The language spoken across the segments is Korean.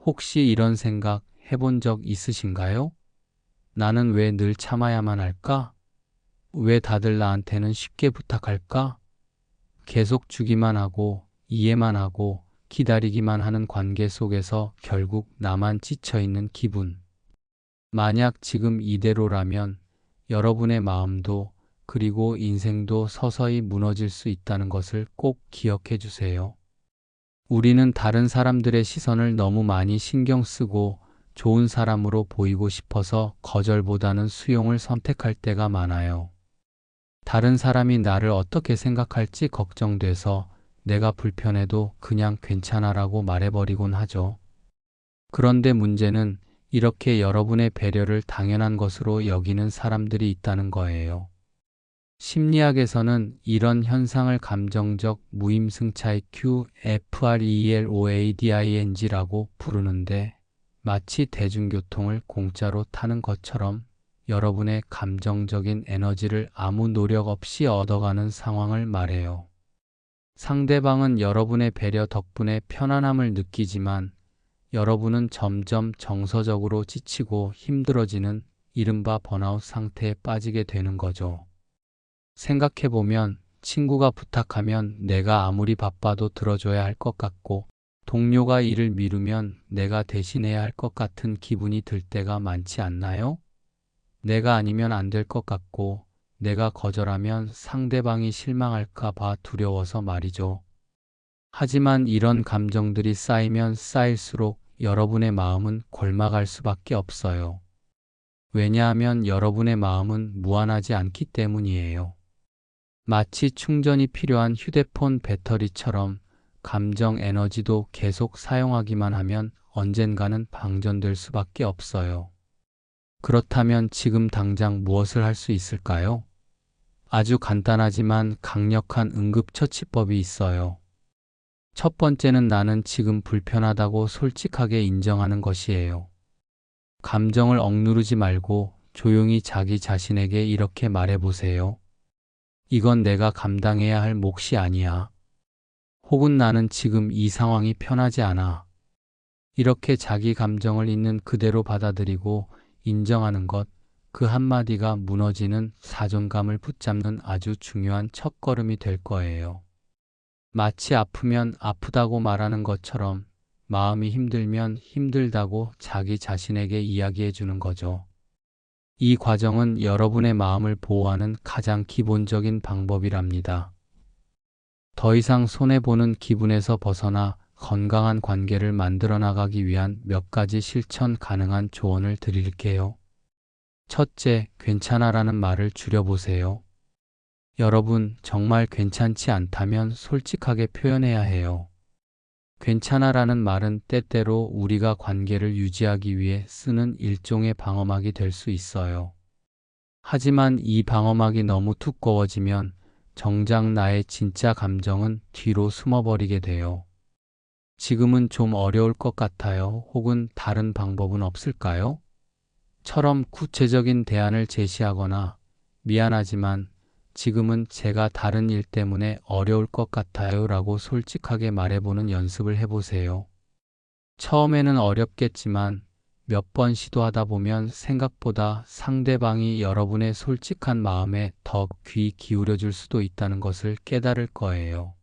혹시 이런 생각 해본 적 있으신가요? 나는 왜 늘 참아야만 할까? 왜 다들 나한테는 쉽게 부탁할까? 계속 주기만 하고, 이해만 하고, 기다리기만 하는 관계 속에서 결국 나만 지쳐있는 기분. 만약 지금 이대로라면 여러분의 마음도 그리고 인생도 서서히 무너질 수 있다는 것을 꼭 기억해 주세요. 우리는 다른 사람들의 시선을 너무 많이 신경 쓰고 좋은 사람으로 보이고 싶어서 거절보다는 수용을 선택할 때가 많아요. 다른 사람이 나를 어떻게 생각할지 걱정돼서 내가 불편해도 그냥 괜찮아라고 말해버리곤 하죠. 그런데 문제는 이렇게 여러분의 배려를 당연한 것으로 여기는 사람들이 있다는 거예요. 심리학에서는 이런 현상을 감정적 무임승차의 QFRELOADING라고 부르는데 마치 대중교통을 공짜로 타는 것처럼 여러분의 감정적인 에너지를 아무 노력 없이 얻어가는 상황을 말해요. 상대방은 여러분의 배려 덕분에 편안함을 느끼지만 여러분은 점점 정서적으로 지치고 힘들어지는 이른바 번아웃 상태에 빠지게 되는 거죠. 생각해보면 친구가 부탁하면 내가 아무리 바빠도 들어줘야 할 것 같고 동료가 일을 미루면 내가 대신해야 할 것 같은 기분이 들 때가 많지 않나요? 내가 아니면 안 될 것 같고 내가 거절하면 상대방이 실망할까 봐 두려워서 말이죠. 하지만 이런 감정들이 쌓이면 쌓일수록 여러분의 마음은 골마갈 수밖에 없어요. 왜냐하면 여러분의 마음은 무한하지 않기 때문이에요. 마치 충전이 필요한 휴대폰 배터리처럼 감정 에너지도 계속 사용하기만 하면 언젠가는 방전될 수밖에 없어요. 그렇다면 지금 당장 무엇을 할 수 있을까요? 아주 간단하지만 강력한 응급처치법이 있어요. 첫 번째는 나는 지금 불편하다고 솔직하게 인정하는 것이에요. 감정을 억누르지 말고 조용히 자기 자신에게 이렇게 말해보세요. 이건 내가 감당해야 할 몫이 아니야. 혹은 나는 지금 이 상황이 편하지 않아. 이렇게 자기 감정을 있는 그대로 받아들이고 인정하는 것, 그 한마디가 무너지는 자존감을 붙잡는 아주 중요한 첫걸음이 될 거예요. 마치 아프면 아프다고 말하는 것처럼 마음이 힘들면 힘들다고 자기 자신에게 이야기해 주는 거죠. 이 과정은 여러분의 마음을 보호하는 가장 기본적인 방법이랍니다. 더 이상 손해보는 기분에서 벗어나 건강한 관계를 만들어 나가기 위한 몇 가지 실천 가능한 조언을 드릴게요. 첫째, 괜찮아라는 말을 줄여보세요. 여러분, 정말 괜찮지 않다면 솔직하게 표현해야 해요. 괜찮아라는 말은 때때로 우리가 관계를 유지하기 위해 쓰는 일종의 방어막이 될 수 있어요. 하지만 이 방어막이 너무 두꺼워지면 정작 나의 진짜 감정은 뒤로 숨어버리게 돼요. 지금은 좀 어려울 것 같아요. 혹은 다른 방법은 없을까요? 처럼 구체적인 대안을 제시하거나 미안하지만 지금은 제가 다른 일 때문에 어려울 것 같아요 라고 솔직하게 말해보는 연습을 해보세요. 처음에는 어렵겠지만 몇 번 시도하다 보면 생각보다 상대방이 여러분의 솔직한 마음에 더 귀 기울여 줄 수도 있다는 것을 깨달을 거예요.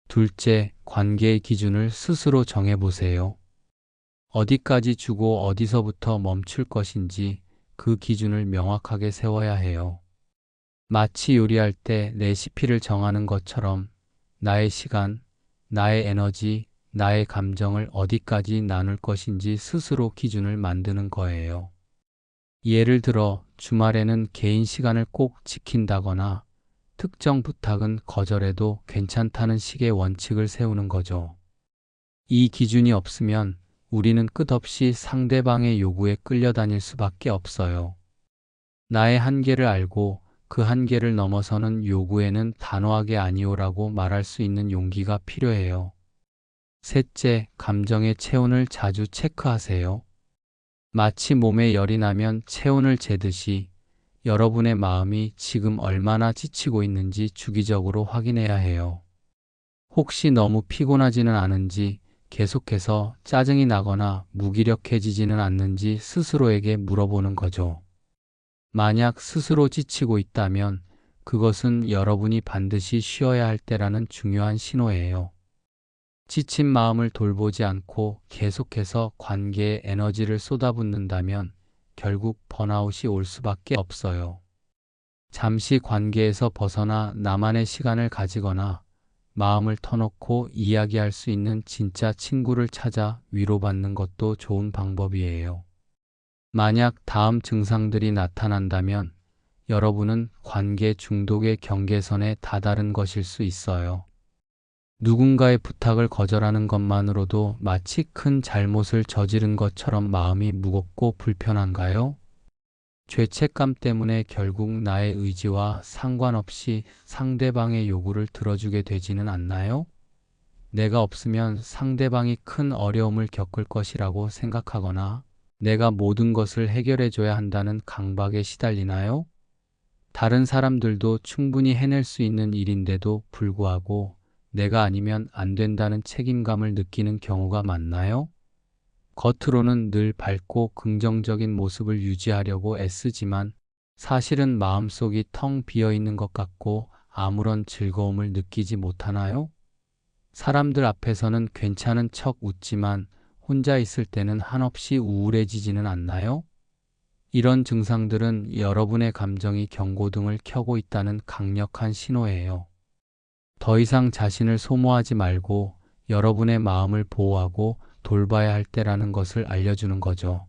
둘째, 관계의 기준을 스스로 정해보세요. 어디까지 주고 어디서부터 멈출 것인지 그 기준을 명확하게 세워야 해요. 마치 요리할 때 레시피를 정하는 것처럼 나의 시간, 나의 에너지, 나의 감정을 어디까지 나눌 것인지 스스로 기준을 만드는 거예요. 예를 들어 주말에는 개인 시간을 꼭 지킨다거나 특정 부탁은 거절해도 괜찮다는 식의 원칙을 세우는 거죠. 이 기준이 없으면 우리는 끝없이 상대방의 요구에 끌려다닐 수밖에 없어요. 나의 한계를 알고 그 한계를 넘어서는 요구에는 단호하게 아니오라고 말할 수 있는 용기가 필요해요. 셋째, 감정의 체온을 자주 체크하세요. 마치 몸에 열이 나면 체온을 재듯이 여러분의 마음이 지금 얼마나 지치고 있는지 주기적으로 확인해야 해요. 혹시 너무 피곤하지는 않은지, 계속해서 짜증이 나거나 무기력해지지는 않는지 스스로에게 물어보는 거죠. 만약 스스로 지치고 있다면 그것은 여러분이 반드시 쉬어야 할 때라는 중요한 신호예요. 지친 마음을 돌보지 않고 계속해서 관계에 에너지를 쏟아붓는다면 결국 번아웃이 올 수밖에 없어요. 잠시 관계에서 벗어나 나만의 시간을 가지거나 마음을 터놓고 이야기할 수 있는 진짜 친구를 찾아 위로받는 것도 좋은 방법이에요. 만약 다음 증상들이 나타난다면 여러분은 관계 중독의 경계선에 다다른 것일 수 있어요. 누군가의 부탁을 거절하는 것만으로도 마치 큰 잘못을 저지른 것처럼 마음이 무겁고 불편한가요? 죄책감 때문에 결국 나의 의지와 상관없이 상대방의 요구를 들어주게 되지는 않나요? 내가 없으면 상대방이 큰 어려움을 겪을 것이라고 생각하거나 내가 모든 것을 해결해줘야 한다는 강박에 시달리나요? 다른 사람들도 충분히 해낼 수 있는 일인데도 불구하고 내가 아니면 안 된다는 책임감을 느끼는 경우가 많나요? 겉으로는 늘 밝고 긍정적인 모습을 유지하려고 애쓰지만 사실은 마음속이 텅 비어 있는 것 같고 아무런 즐거움을 느끼지 못하나요? 사람들 앞에서는 괜찮은 척 웃지만 혼자 있을 때는 한없이 우울해지지는 않나요? 이런 증상들은 여러분의 감정이 경고등을 켜고 있다는 강력한 신호예요. 더 이상 자신을 소모하지 말고 여러분의 마음을 보호하고 돌봐야 할 때라는 것을 알려주는 거죠.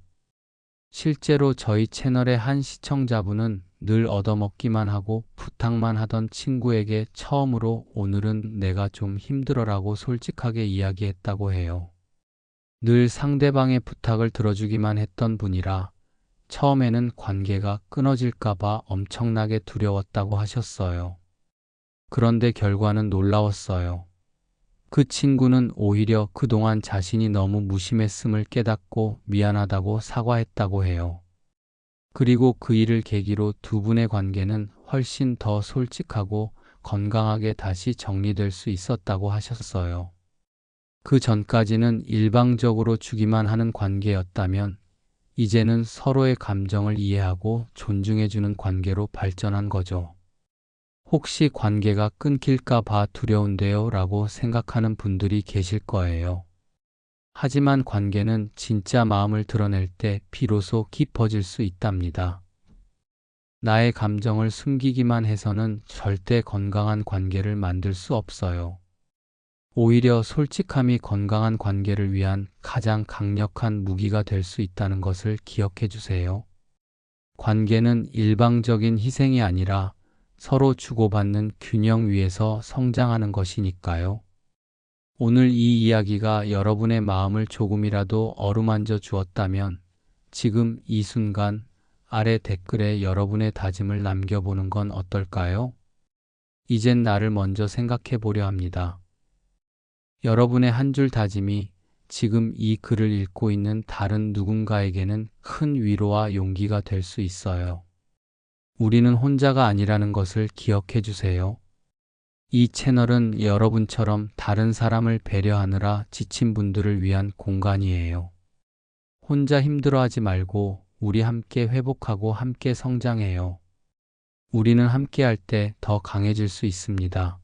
실제로 저희 채널의 한 시청자분은 늘 얻어먹기만 하고 부탁만 하던 친구에게 처음으로 오늘은 내가 좀 힘들어라고 솔직하게 이야기했다고 해요. 늘 상대방의 부탁을 들어주기만 했던 분이라 처음에는 관계가 끊어질까봐 엄청나게 두려웠다고 하셨어요. 그런데 결과는 놀라웠어요. 그 친구는 오히려 그동안 자신이 너무 무심했음을 깨닫고 미안하다고 사과했다고 해요. 그리고 그 일을 계기로 두 분의 관계는 훨씬 더 솔직하고 건강하게 다시 정리될 수 있었다고 하셨어요. 그 전까지는 일방적으로 주기만 하는 관계였다면 이제는 서로의 감정을 이해하고 존중해주는 관계로 발전한 거죠. 혹시 관계가 끊길까 봐 두려운데요 라고 생각하는 분들이 계실 거예요. 하지만 관계는 진짜 마음을 드러낼 때 비로소 깊어질 수 있답니다. 나의 감정을 숨기기만 해서는 절대 건강한 관계를 만들 수 없어요. 오히려 솔직함이 건강한 관계를 위한 가장 강력한 무기가 될 수 있다는 것을 기억해 주세요. 관계는 일방적인 희생이 아니라 서로 주고받는 균형 위에서 성장하는 것이니까요. 오늘 이 이야기가 여러분의 마음을 조금이라도 어루만져 주었다면 지금 이 순간 아래 댓글에 여러분의 다짐을 남겨보는 건 어떨까요? 이젠 나를 먼저 생각해 보려 합니다. 여러분의 한 줄 다짐이 지금 이 글을 읽고 있는 다른 누군가에게는 큰 위로와 용기가 될 수 있어요. 우리는 혼자가 아니라는 것을 기억해 주세요. 이 채널은 여러분처럼 다른 사람을 배려하느라 지친 분들을 위한 공간이에요. 혼자 힘들어하지 말고 우리 함께 회복하고 함께 성장해요. 우리는 함께 할 때 더 강해질 수 있습니다.